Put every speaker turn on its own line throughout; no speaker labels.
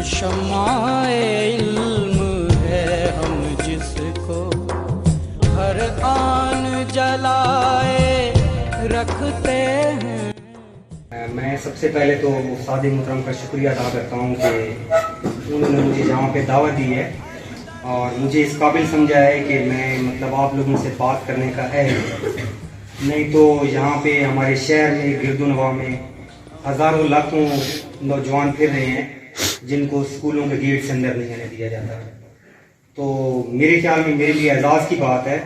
शम्माए इल्म है हम जिसको हर आन जलाए रखते हैं।
मैं सबसे पहले तो उस्ताद मोहतरम का शुक्रिया अदा करता हूँ कि उन्होंने मुझे यहाँ पे दावत दी है और मुझे इस काबिल समझा है कि मैं मतलब आप लोगों से बात करने का है। नहीं तो यहाँ पे हमारे शहर में गिरदुनवा में हज़ारों लाखों नौजवान फिर रहे हैं जिनको स्कूलों के गेट से अंदर नहीं आने दिया जाता। तो मेरे ख्याल में मेरे लिए एजाज़ की बात है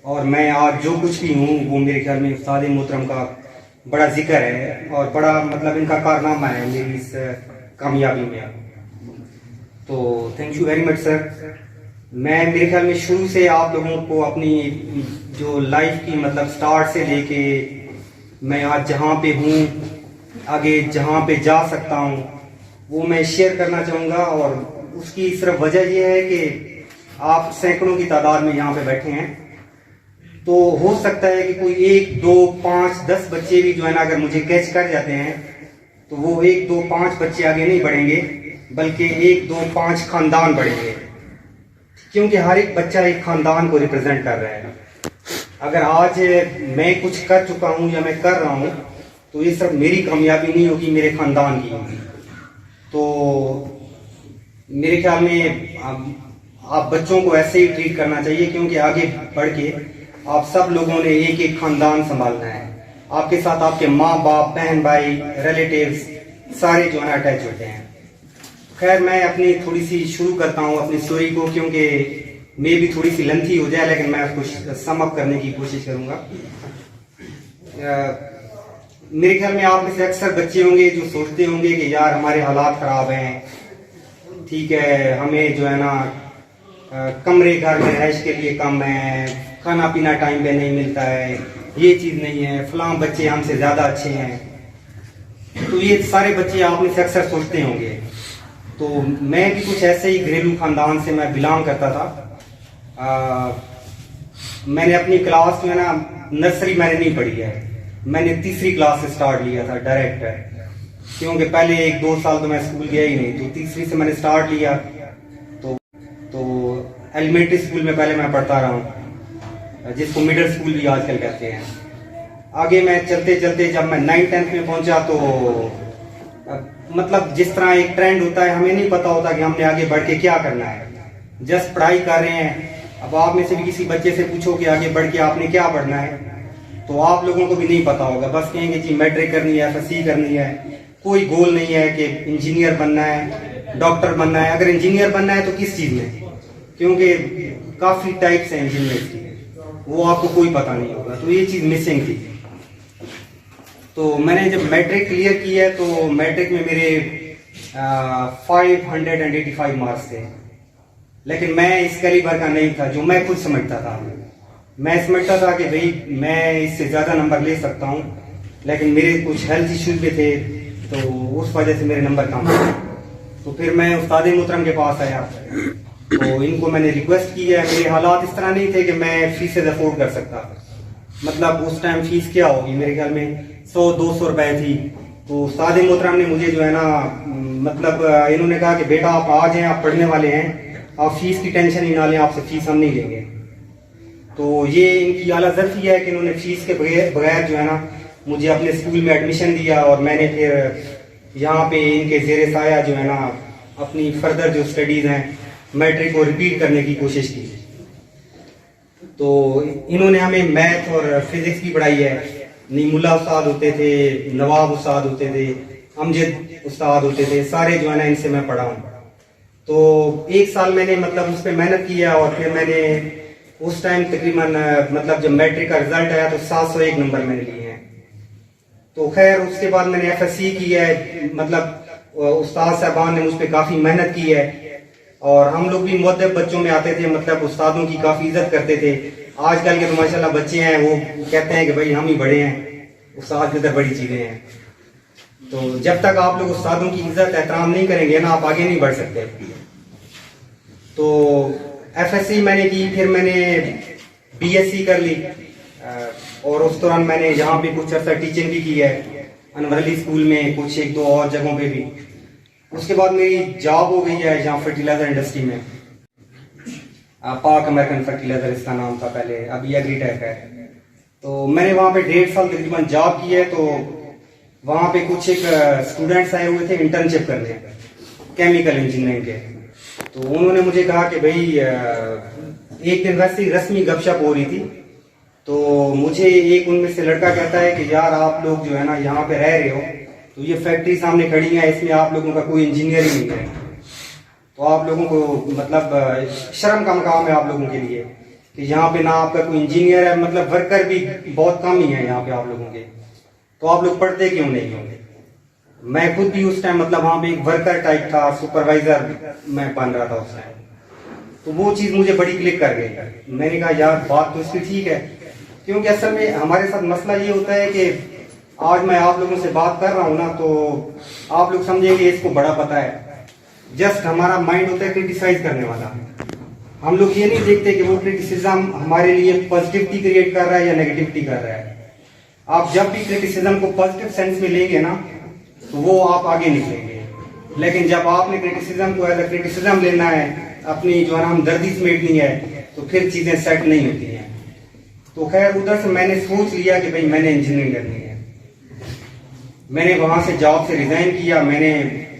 और मैं आज जो कुछ भी हूँ वो मेरे ख्याल में उस्ताद मोहतरम का बड़ा जिक्र है और बड़ा मतलब इनका कारनामा है मेरी इस कामयाबी में। तो thank you very much sir. मैं मेरे ख्याल में शुरू से आप लोगों को अपनी जो लाइफ की मतलब स्टार्ट से लेके मैं आज जहाँ पे हूँ आगे जहाँ पे जा सकता हूँ वो मैं शेयर करना चाहूँगा। और उसकी सिर्फ वजह यह है कि आप सैकड़ों की तादाद में यहाँ पे बैठे हैं। तो हो सकता है कि कोई 1, 2, 5, 10 बच्चे भी जो है ना अगर मुझे कैच कर जाते हैं तो वो 1, 2, 5 बच्चे आगे नहीं बढ़ेंगे बल्कि 1, 2, 5 खानदान बढ़ेंगे, क्योंकि हर एक बच्चा एक खानदान को रिप्रेजेंट कर रहा है। अगर आज मैं कुछ कर चुका हूँ या मैं कर रहा हूँ तो ये सिर्फ मेरी कामयाबी नहीं होगी, मेरे खानदान की होगी। तो मेरे ख्याल में आप बच्चों को ऐसे ही ट्रीट करना चाहिए, क्योंकि आगे बढ़ के आप सब लोगों ने एक एक खानदान संभालना है। आपके साथ आपके माँ बाप, बहन भाई, रिलेटिव्स सारे जो है अटैच होते हैं। खैर मैं अपनी थोड़ी सी शुरू करता हूँ अपनी स्टोरी को, क्योंकि मे भी थोड़ी सी लेंथी हो जाए लेकिन मैं उसको सम अप करने की कोशिश करूँगा। मेरे ख्याल में आप में से अक्सर बच्चे होंगे जो सोचते होंगे कि यार हमारे हालात ख़राब हैं, ठीक है, हमें जो है ना कमरे घर में रहाइश के लिए कम है, खाना पीना टाइम पे नहीं मिलता है, ये चीज़ नहीं है, फलां बच्चे हमसे ज़्यादा अच्छे हैं। तो ये सारे बच्चे आप में से अक्सर सोचते होंगे। तो मैं भी कुछ ऐसे ही घरेलू ख़ानदान से मैं बिलोंग करता था। मैंने अपनी क्लास जो है ना नर्सरी मैंने नहीं पढ़ी है, मैंने तीसरी क्लास से स्टार्ट लिया था डायरेक्ट, क्योंकि पहले 1-2 साल तो मैं स्कूल गया ही नहीं। तो तीसरी से मैंने स्टार्ट लिया। तो एलिमेंट्री स्कूल में पहले मैं पढ़ता रहा हूँ, जिसको मिडिल स्कूल भी आजकल कहते हैं। आगे मैं चलते चलते जब मैं 9th-10th में पहुंचा तो मतलब जिस तरह एक ट्रेंड होता है, हमें नहीं पता होता कि हमने आगे बढ़ के क्या करना है, जस्ट पढ़ाई कर रहे हैं। अब आप में से भी किसी बच्चे से पूछो कि आगे बढ़ के आपने क्या पढ़ना है, तो आप लोगों को भी नहीं पता होगा, बस कहेंगे जी मैट्रिक करनी है, FSC करनी है, कोई गोल नहीं है कि इंजीनियर बनना है, डॉक्टर बनना है। अगर इंजीनियर बनना है तो किस चीज़ में, क्योंकि काफ़ी टाइप्स हैं इंजीनियर की, वो आपको कोई पता नहीं होगा। तो ये चीज़ मिसिंग थी। तो मैंने जब मैट्रिक क्लियर की है तो मैट्रिक में मेरे 585 मार्क्स थे, लेकिन मैं इस कैलिबर का नहीं था जो मैं खुद समझता था। मैं समझता था कि भाई मैं इससे ज़्यादा नंबर ले सकता हूँ, लेकिन मेरे कुछ हेल्थ इश्यूज भी थे तो उस वजह से मेरे नंबर कम थे। तो फिर मैं उस्ताद मोहतरम के पास आया, तो इनको मैंने रिक्वेस्ट की है। मेरे हालात इस तरह नहीं थे कि मैं फीसेज अफोर्ड कर सकता, मतलब उस टाइम फीस क्या होगी, मेरे ख्याल में 100-200 रुपए थी। तो उस्ताद मोहतरम ने मुझे जो है ना मतलब इन्होंने कहा कि बेटा आप आ जाएं, आप पढ़ने वाले हैं, आप फीस की टेंशन ही ना लें, आपसे फीस हम नहीं लेंगे। तो ये इनकी आला ज़र्फ़ी है कि इन्होंने फीस के बगैर जो है ना मुझे अपने स्कूल में एडमिशन दिया और मैंने फिर यहाँ पे इनके ज़ेरे साया जो है ना अपनी फर्दर जो स्टडीज़ हैं मैट्रिक को रिपीट करने की कोशिश की। तो इन्होंने हमें मैथ और फिज़िक्स की पढ़ाई है। नीमुल्ला उस्ताद होते थे, नवाब उस्ताद होते थे, अमजद उस्ताद होते थे, सारे जो है ना इनसे मैं पढ़ा हूँ। तो 1 साल मैंने मतलब उस पर मेहनत किया और फिर मैंने उस टाइम तकरीबन मतलब जब मैट्रिक का रिजल्ट आया तो 701 नंबर मैंने लिए हैं। तो खैर उसके बाद मैंने FSC की है, मतलब उस्ताद साहबान ने मुझ पर काफ़ी मेहनत की है और हम लोग भी मुअद्दब बच्चों में आते थे, मतलब उस्तादों की काफ़ी इज्जत करते थे। आजकल के तो माशाल्लाह बच्चे हैं वो कहते हैं कि भाई हम ही बड़े हैं, उस्ताद की तरह बड़ी चीज़ें हैं। तो जब तक आप लोग उस्तादों की इज्जत एहतराम नहीं करेंगे ना आप आगे नहीं बढ़ सकते। तो FSC मैंने की, फिर मैंने BSc कर ली और उस दौरान मैंने यहाँ पे कुछ अर्सा टीचिंग भी की है, अनवर अली स्कूल में, कुछ 1-2 और जगहों पे भी। उसके बाद मेरी जॉब हो गई है यहाँ फर्टिलाइजर इंडस्ट्री में। पाक अमेरिकन फर्टिलाइजर इसका नाम था पहले, अभी एग्रीटेक है। तो मैंने वहाँ पे 1.5 साल तकरीबन जॉब की है। तो वहाँ पे कुछ एक स्टूडेंट्स आए हुए थे इंटर्नशिप करने केमिकल इंजीनियरिंग के। तो उन्होंने मुझे कहा कि भाई एक दिन वैसे ही रस्मी गपशप हो रही थी, तो मुझे एक उनमें से लड़का कहता है कि यार आप लोग जो है ना यहाँ पे रह रहे हो, तो ये फैक्ट्री सामने खड़ी है, इसमें आप लोगों का कोई इंजीनियर ही नहीं है, तो आप लोगों को मतलब शर्म का मकाम है आप लोगों के लिए कि यहाँ पे ना आपका कोई इंजीनियर है, मतलब वर्कर भी बहुत कम ही है यहाँ पे आप लोगों के, तो आप लोग पढ़ते क्यों नहीं होंगे। मैं खुद भी उस टाइम मतलब वहां पे एक वर्कर टाइप था, सुपरवाइजर मैं बन रहा था उस टाइम। तो वो चीज मुझे बड़ी क्लिक कर गई। मैंने कहा यार बात तो इसकी ठीक है, क्योंकि असल में हमारे साथ मसला ये होता है कि आज मैं आप लोगों से बात कर रहा हूँ ना, तो आप लोग समझेंगे इसको बड़ा पता है। जस्ट हमारा माइंड होता है क्रिटिसाइज करने वाला। हम लोग ये नहीं देखते कि वो क्रिटिसिज्म हमारे लिए पॉजिटिविटी क्रिएट कर रहा है या नेगेटिविटी कर रहा है। आप जब भी क्रिटिसिज्म को पॉजिटिव सेंस में लेंगे ना, तो वो आप आगे निकलेंगे। लेकिन जब आपने क्रिटिसिज्म को एज अ क्रिटिसिज्म लेना है, अपनी जो है ना हमदर्दी समेटनी है, तो फिर चीजें सेट नहीं होती हैं। तो खैर उधर से मैंने सोच लिया कि भाई मैंने इंजीनियरिंग करनी है। मैंने वहां से जॉब से रिजाइन किया। मैंने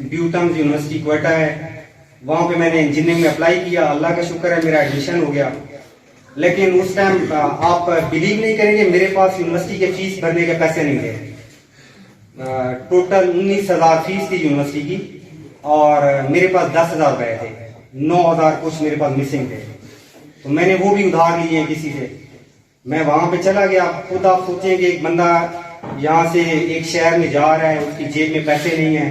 ब्यूटम्स यूनिवर्सिटी क्वेटा है, वहां पे मैंने इंजीनियरिंग में अप्लाई किया। अल्लाह का शुक्र है मेरा एडमिशन हो गया। लेकिन उस टाइम आप बिलीव नहीं करेंगे, मेरे पास यूनिवर्सिटी के फीस भरने के पैसे नहीं थे। टोटल 19,000 फीस थी यूनिवर्सिटी की, और मेरे पास 10,000 रुपए थे, 9,000 कुछ मेरे पास मिसिंग थे। तो मैंने वो भी उधार लिए हैं किसी से। मैं वहां पे चला गया। खुद आप सोचेंगे एक बंदा यहाँ से एक शहर में जा रहा है, उसकी जेब में पैसे नहीं है,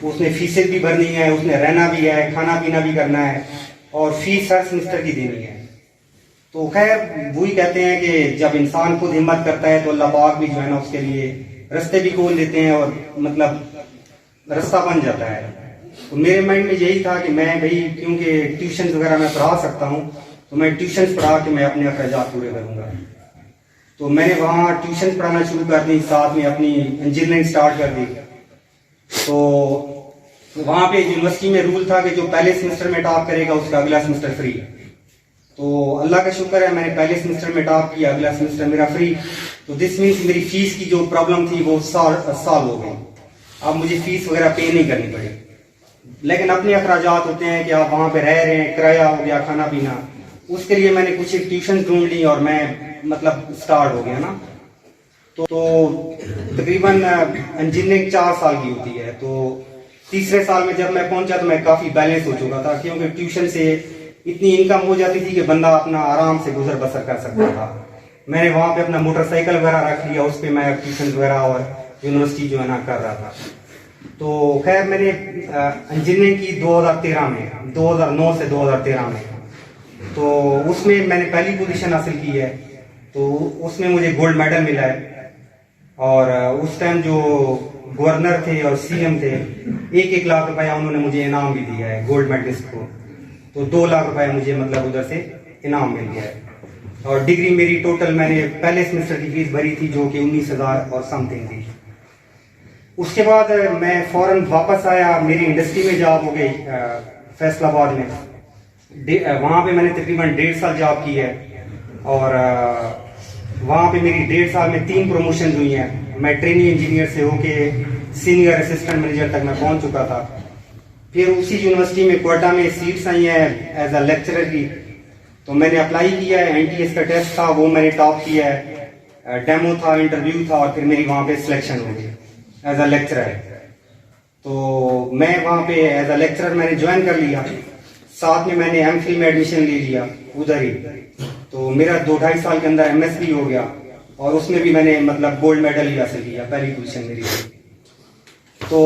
उसने फीसें भी भरनी है, उसने रहना भी है, खाना पीना भी करना है, और फीस हर सेमेस्टर की देनी है। तो खैर वही कहते हैं कि जब इंसान खुद हिम्मत करता है तो अल्लाह पाक भी जो है ना उसके लिए रास्ते भी खोल देते हैं, और मतलब रास्ता बन जाता है। तो मेरे माइंड में यही था कि मैं भाई क्योंकि ट्यूशन वगैरह मैं पढ़ा सकता हूँ, तो मैं ट्यूशन पढ़ा के मैं अपने अखराजात पूरे करूंगा। तो मैंने वहाँ ट्यूशन पढ़ाना शुरू कर दी, साथ में अपनी इंजीनियरिंग स्टार्ट कर दी। तो वहाँ पे यूनिवर्सिटी में रूल था कि जो पहले सेमेस्टर में टॉप करेगा उसका अगला सेमेस्टर फ्री। तो अल्लाह का शुक्र है मैंने पहले सेमेस्टर में टॉप किया, अगला सेमेस्टर मेरा फ्री। तो दिस मीन्स मेरी फीस की जो प्रॉब्लम थी वो साल हो गई। अब मुझे फीस वगैरह पे नहीं करनी पड़ी। लेकिन अपने अखराजात होते हैं कि आप वहां पे रह रहे हैं, किराया हो गया, खाना पीना, उसके लिए मैंने कुछ एक ट्यूशन ढूंढ ली और मैं मतलब स्टार्ट हो गया ना। तो तकरीबन इंजीनियरिंग 4 साल की होती है। तो तीसरे साल में जब मैं पहुंचा तो मैं काफी बैलेंस हो चुका था, क्योंकि ट्यूशन से इतनी इनकम हो जाती थी कि बंदा अपना आराम से गुजर बसर कर सकता था। मैंने वहां पे अपना मोटरसाइकिल वगैरह रख लिया, उस पर मैं ट्यूशन वगैरह और यूनिवर्सिटी जो है ना कर रहा था। तो खैर मैंने इंजीनियरिंग की 2013 में, 2009 से 2013 में, तो उसमें मैंने पहली पोजीशन हासिल की है। तो उसमें मुझे गोल्ड मेडल मिला है। और उस टाइम जो गवर्नर थे और सीएम थे, 1-1 लाख रुपया उन्होंने मुझे इनाम भी दिया है गोल्ड मेडलिस्ट को। तो 2 लाख रुपया मुझे मतलब उधर से इनाम मिल गया है। और डिग्री मेरी टोटल मैंने पहले सेमेस्टर की फीस भरी थी जो कि 19,000 और समथिंग थी। उसके बाद मैं फौरन वापस आया, मेरी इंडस्ट्री में जॉब हो गई फैसलाबाद में। वहां पे मैंने तकरीबन 1.5 साल जॉब की है, और वहां पे मेरी 1.5 साल में 3 प्रमोशन हुई हैं। मैं ट्रेनी इंजीनियर से होके सीनियर असिस्टेंट मैनेजर तक मैं पहुंच चुका था। फिर उसी यूनिवर्सिटी में क्वेटा में सीट्स आई हैं एज अ लेक्चरर की, तो मैंने अप्लाई किया है। एनटीएस का टेस्ट था, वो मैंने टॉप किया है। डेमो था, इंटरव्यू था, और फिर मेरी वहां पे सिलेक्शन हो गई एज अ लेक्चरर। तो मैं वहां पे एज अ लेक्चरर मैंने ज्वाइन कर लिया। साथ में मैंने एमफिल में एडमिशन ले लिया उधर ही। तो मेरा 2-2.5 साल के अंदर एमएससी हो गया, और उसमें भी मैंने मतलब गोल्ड मेडल ही हासिल किया, पहली पोजीशन मेरी। तो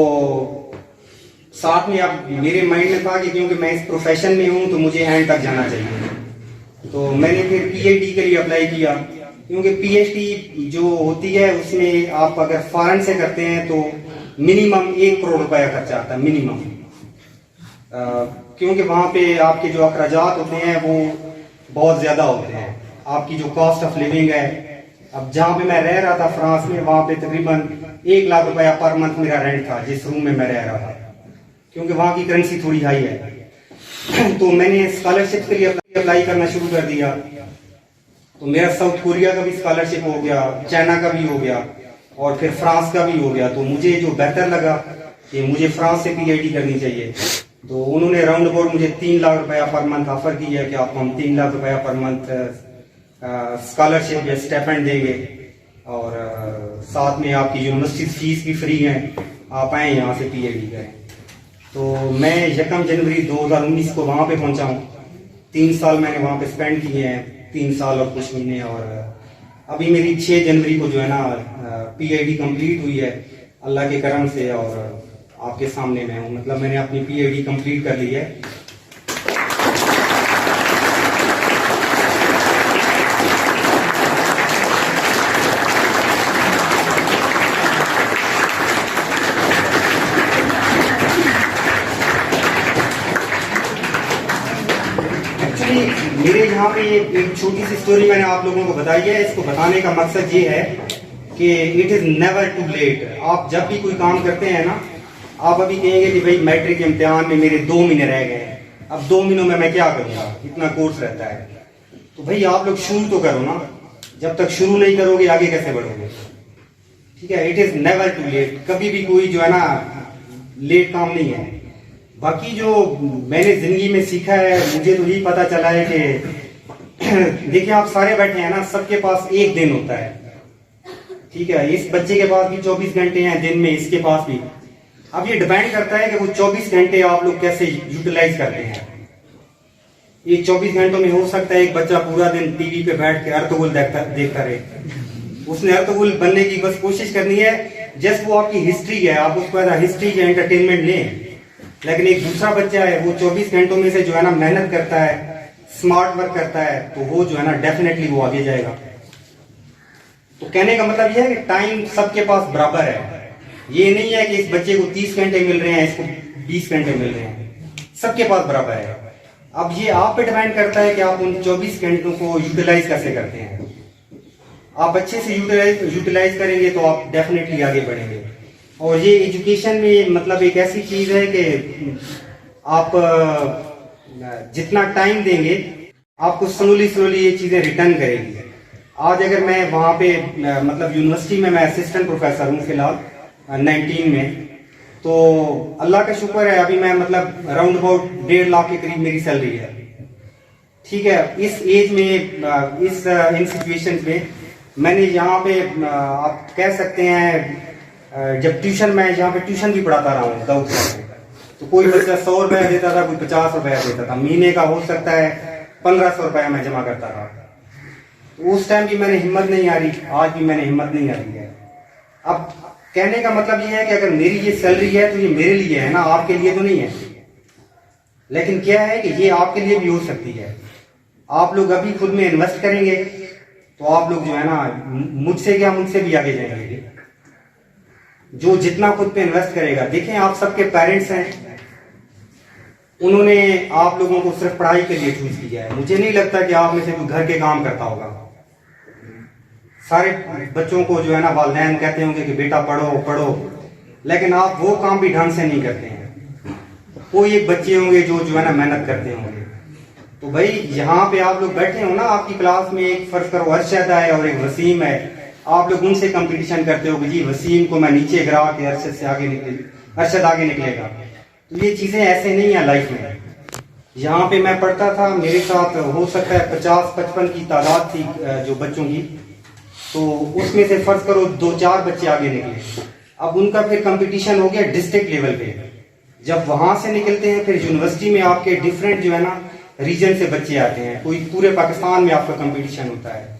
साथ में अब मेरे माइंड में था कि क्योंकि मैं इस प्रोफेशन में हूं तो मुझे एंड तक जाना चाहिए। तो मैंने फिर पीएचडी के लिए अप्लाई किया, क्योंकि पीएचडी जो होती है उसमें आप अगर फॉरेन से करते हैं तो मिनिमम 1 करोड़ रुपया खर्चा आता है मिनिमम। क्योंकि वहां पे आपके जो अखराजात होते हैं वो बहुत ज्यादा होते हैं, आपकी जो कॉस्ट ऑफ लिविंग है। अब जहां पे मैं रह रहा था फ्रांस में, वहां पे तकरीबन 1 लाख रुपया पर मंथ मेरा रेंट था जिस रूम में मैं रह रहा था। क्योंकि वहाँ की करेंसी थोड़ी हाई है। तो मैंने स्कॉलरशिप के लिए अप्लाई करना शुरू कर दिया। तो मेरा साउथ कोरिया का भी स्कॉलरशिप हो गया, चाइना का भी हो गया और फिर फ्रांस का भी हो गया। तो मुझे जो बेहतर लगा कि मुझे फ्रांस से PhD करनी चाहिए, तो उन्होंने राउंड अबाउट मुझे 3 लाख रुपया पर मंथ ऑफर किया कि आपको हम 3 लाख रुपया पर मंथ स्कॉलरशिप या स्टाइपेंड देंगे और साथ में आपकी यूनिवर्सिटी फीस भी फ्री है, आप आए यहाँ से PhD करें। तो मैं 1 जनवरी 2019 को वहाँ पे पहुँचा हूँ। 3 साल मैंने वहाँ पे स्पेंड किए हैं, 3 साल और कुछ महीने। और अभी मेरी 6 जनवरी को जो है ना PhD कंप्लीट हुई है अल्लाह के करम से, और आपके सामने मैं हूँ। मतलब मैंने अपनी PhD कंप्लीट कर ली है। एक्चुअली मेरे यहाँ पे एक छोटी सी स्टोरी मैंने आप लोगों को बताई है। इसको बताने का मकसद ये है कि it is never too late. आप जब भी कोई काम करते हैं ना, आप अभी कहेंगे कि भाई मैट्रिक के इम्तिहान में मेरे 2 महीने रह गए, अब 2 महीनों में मैं क्या करूंगा, इतना कोर्स रहता है। तो भाई आप लोग शुरू तो करो ना, जब तक शुरू नहीं करोगे आगे कैसे बढ़ोगे? ठीक है, it is never too late. कभी भी कोई जो है ना लेट काम नहीं है। बाकी जो मैंने जिंदगी में सीखा है, मुझे तो यही पता चला है कि देखिए आप सारे बैठे हैं ना, सबके पास एक दिन होता है। ठीक है, इस बच्चे के पास भी 24 घंटे हैं दिन में, इसके पास भी। अब ये डिपेंड करता है कि वो 24 घंटे आप लोग कैसे यूटिलाइज करते हैं। ये 24 घंटों में हो सकता है एक बच्चा पूरा दिन टीवी पे बैठ के अर्तुगरुल देखता रहे। उसने अर्तुगरुल बनने की बस कोशिश करनी है। जस्ट वो आपकी हिस्ट्री है, आप उसको एज हिस्ट्री या एंटरटेनमेंट लें। लेकिन एक दूसरा बच्चा है, वो 24 घंटों में से जो है ना मेहनत करता है, स्मार्ट वर्क करता है, तो वो जो है ना डेफिनेटली वो आगे जाएगा। तो कहने का मतलब यह है कि टाइम सबके पास बराबर है। ये नहीं है कि इस बच्चे को 30 घंटे मिल रहे हैं, इसको 20 घंटे मिल रहे हैं, सबके पास बराबर है। अब ये आप पे डिपेंड करता है कि आप उन 24 घंटों को यूटिलाइज कैसे करते हैं। आप अच्छे से यूटिलाइज करेंगे तो आप डेफिनेटली आगे बढ़ेंगे। और ये एजुकेशन में मतलब एक ऐसी चीज है कि आप जितना टाइम देंगे आपको स्लोली ये चीजें रिटर्न करेगी। आज अगर मैं वहां पे मतलब यूनिवर्सिटी में मैं असिस्टेंट प्रोफेसर हूँ फिलहाल 19 में, तो अल्लाह का शुक्र है अभी मैं मतलब राउंड अबाउट 1.5 लाख के करीब मेरी सैलरी है। ठीक है, इस एज में इस इन सिचुएशन में मैंने यहाँ पे आप कह सकते हैं जब ट्यूशन मैं यहाँ पे ट्यूशन भी पढ़ाता रहा हूँ दाऊद साहब में, तो कोई बच्चा 100 रुपया देता था, कोई 50 रुपया देता था, महीने का हो सकता है 1500 रुपया मैं जमा करता रहा। तो उस टाइम भी मैंने हिम्मत नहीं हारी, आज भी मैंने हिम्मत नहीं हारी है। अब कहने का मतलब ये है कि अगर मेरी ये सैलरी है तो ये मेरे लिए है ना, आपके लिए तो नहीं है। लेकिन क्या है कि ये आपके लिए भी हो सकती है। आप लोग अभी खुद में इन्वेस्ट करेंगे तो आप लोग जो है ना मुझसे क्या मुझसे भी आगे जाएंगे। जो जितना खुद पे इन्वेस्ट करेगा, देखें आप सबके पेरेंट्स हैं, उन्होंने आप लोगों को सिर्फ पढ़ाई के लिए चूज किया है। मुझे नहीं लगता कि आप में से कोई घर के काम करता होगा। सारे बच्चों को जो है ना वालिदैन कहते होंगे कि बेटा पढ़ो पढ़ो, लेकिन आप वो काम भी ढंग से नहीं करते हैं। कोई एक बच्चे होंगे जो है ना मेहनत करते होंगे। तो भाई यहाँ पे आप लोग बैठे हो ना, आपकी क्लास में एक फर्ज करो अरशद है और एक वसीम है, आप लोग उनसे कंपटीशन करते हो कि जी वसीम को मैं नीचे गिरा के अरशद से आगे अरशद आगे निकलेगा। तो ये चीजें ऐसे नहीं है लाइफ में। यहाँ पे मैं पढ़ता था, मेरे साथ हो सकता है 50-55 की तादाद थी जो बच्चों की, तो उसमें से फर्ज करो 2-4 बच्चे आगे निकले। अब उनका फिर कंपटीशन हो गया डिस्ट्रिक्ट लेवल पे। जब वहां से निकलते हैं फिर यूनिवर्सिटी में आपके डिफरेंट जो है ना रीजन से बच्चे आते हैं, कोई पूरे पाकिस्तान में आपका कंपटीशन होता है।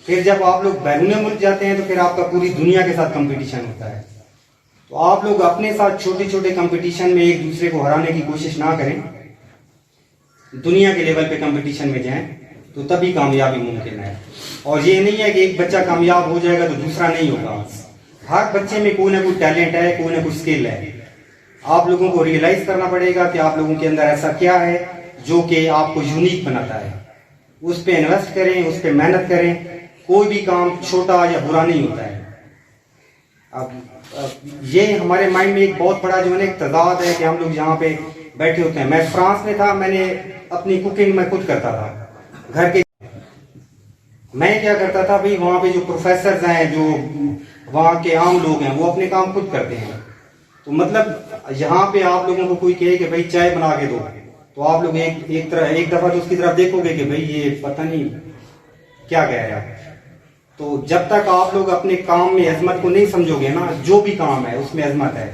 फिर जब आप लोग बैरून मुल्क जाते हैं तो फिर आपका पूरी दुनिया के साथ कंपटीशन होता है। तो आप लोग अपने साथ छोटे छोटे कंपटीशन में एक दूसरे को हराने की कोशिश ना करें, दुनिया के लेवल पे कंपटीशन में जाएं तो तभी कामयाबी मुमकिन है। और ये नहीं है कि एक बच्चा कामयाब हो जाएगा तो दूसरा नहीं होगा। हर बच्चे में कोई ना कोई टैलेंट है, कोई ना कोई स्किल है। आप लोगों को रियलाइज करना पड़ेगा कि आप लोगों के अंदर ऐसा क्या है जो कि आपको यूनिक बनाता है। उस पर इन्वेस्ट करें, उस पर मेहनत करें। कोई भी काम छोटा या बुरा नहीं होता है। अब ये हमारे माइंड में एक बहुत बड़ा जो है ना एक तजाद है कि हम लोग यहाँ पे बैठे होते हैं। मैं फ्रांस में था, मैंने अपनी कुकिंग मैं खुद करता था घर के। मैं क्या करता था भाई, वहाँ पे जो प्रोफेसर हैं, जो वहाँ के आम लोग हैं, वो अपने काम खुद करते हैं। तो मतलब यहाँ पे आप लोगों को कोई कहे कि भाई चाय बना के दो, तो आप लोग एक दफा तो उसकी तरफ देखोगे कि भाई ये पता नहीं क्या कह रहा है। तो जब तक आप लोग अपने काम में अजमत को नहीं समझोगे ना, जो भी काम है उसमें अजमत है।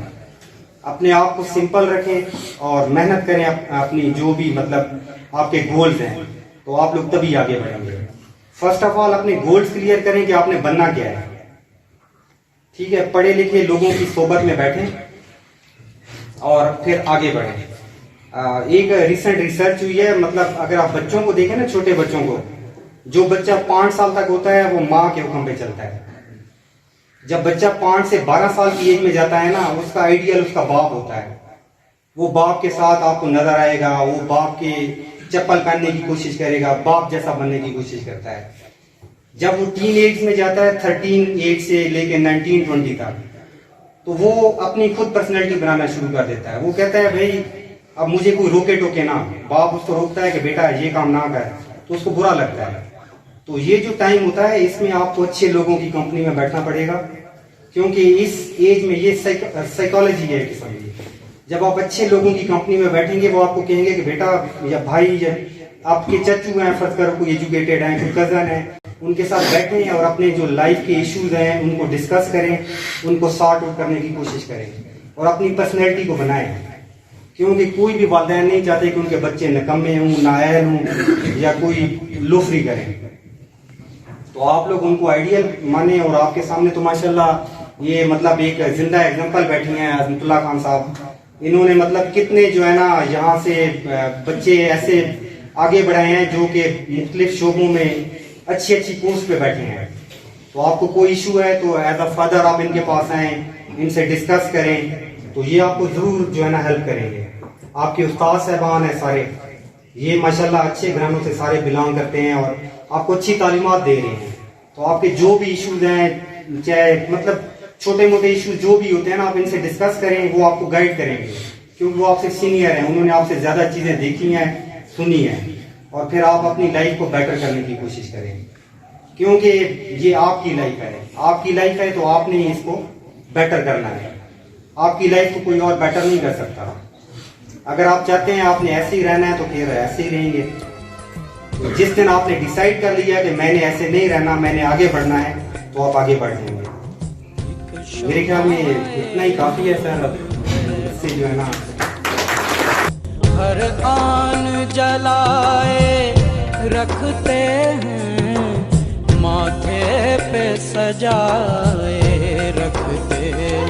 अपने आप को सिंपल रखें और मेहनत करें अपनी जो भी मतलब आपके गोल्स हैं, तो आप लोग तभी आगे बढ़ेंगे। फर्स्ट ऑफ ऑल अपने गोल्स क्लियर करें कि आपने बनना क्या है। ठीक है, पढ़े लिखे लोगों की सोबत में बैठें और फिर आगे बढ़ें। एक रिसेंट रिसर्च हुई है, मतलब अगर आप बच्चों को देखें ना, छोटे बच्चों को, जो बच्चा 5 साल तक होता है वो माँ के हुक्म पे चलता है। जब बच्चा 5 से 12 साल की एज में जाता है ना, उसका आइडियल उसका बाप होता है। वो बाप के साथ आपको नजर आएगा, वो बाप के चप्पल पहनने की कोशिश करेगा, बाप जैसा बनने की कोशिश करता है। जब वो टीन एज में जाता है, 13 एज से लेके 19-20 तक, तो वो अपनी खुद पर्सनैलिटी बनाना शुरू कर देता है। वो कहता है भाई अब मुझे कोई रोके टोके ना। बाप उसको रोकता है कि बेटा ये काम ना कर, तो उसको बुरा लगता है। तो ये जो टाइम होता है, इसमें आपको अच्छे लोगों की कंपनी में बैठना पड़ेगा, क्योंकि इस एज में ये साइकोलॉजी है किस्म की। जब आप अच्छे लोगों की कंपनी में बैठेंगे, वो आपको कहेंगे कि बेटा या भाई या आपके चच्चू हैं, फर्ज करो कोई एजुकेटेड हैं, कोई कजन है, उनके साथ बैठें और अपने जो लाइफ के इश्यूज हैं उनको डिस्कस करें, उनको सॉर्ट आउट करने की कोशिश करें और अपनी पर्सनैलिटी को बनाएं। क्योंकि कोई भी वालिदैन नहीं चाहते कि उनके बच्चे निकम्मे हों, नाअहल हों या कोई लोफरी करें। तो आप लोग उनको आइडियल माने। और आपके सामने तो माशाल्लाह ये मतलब एक जिंदा एग्जांपल बैठी हैं अज़मतुल्लाह खान साहब। इन्होंने मतलब कितने जो है ना यहाँ से बच्चे ऐसे आगे बढ़ाए हैं जो कि मुख्तलिफ शोबों में अच्छी अच्छी पोस्ट पे बैठे हैं। तो आपको कोई इशू है तो एज अ फादर आप इनके पास आए, इनसे डिस्कस करें, तो ये आपको जरूर जो है ना हेल्प करेंगे। आपके उस्ताद साहबान है सारे, ये माशाल्लाह अच्छे घरानों से सारे बिलोंग करते हैं और आपको अच्छी तालीमात दे रहे हैं। तो आपके जो भी इश्यूज हैं, चाहे मतलब छोटे मोटे इश्यूज जो भी होते हैं ना, आप इनसे डिस्कस करें, वो आपको गाइड करेंगे, क्योंकि वो आपसे सीनियर हैं, उन्होंने आपसे ज्यादा चीजें देखी हैं, सुनी हैं। और फिर आप अपनी लाइफ को बेटर करने की कोशिश करें, क्योंकि ये आपकी लाइफ है। आपकी लाइफ है तो आपने इसको बेटर करना है। आपकी लाइफ को कोई और बेटर नहीं कर सकता। अगर आप चाहते हैं आपने ऐसे ही रहना है तो फिर ऐसे ही रहेंगे। तो जिस दिन आपने डिसाइड कर लिया कि मैंने ऐसे नहीं रहना, मैंने आगे बढ़ना है, तो आप आगे बढ़ जाएंगे। मेरे ख्याल में इतना ही काफी है सर। इससे जो है ना
हर आन जलाए रखते हैं, माथे पे सजाए रखते हैं।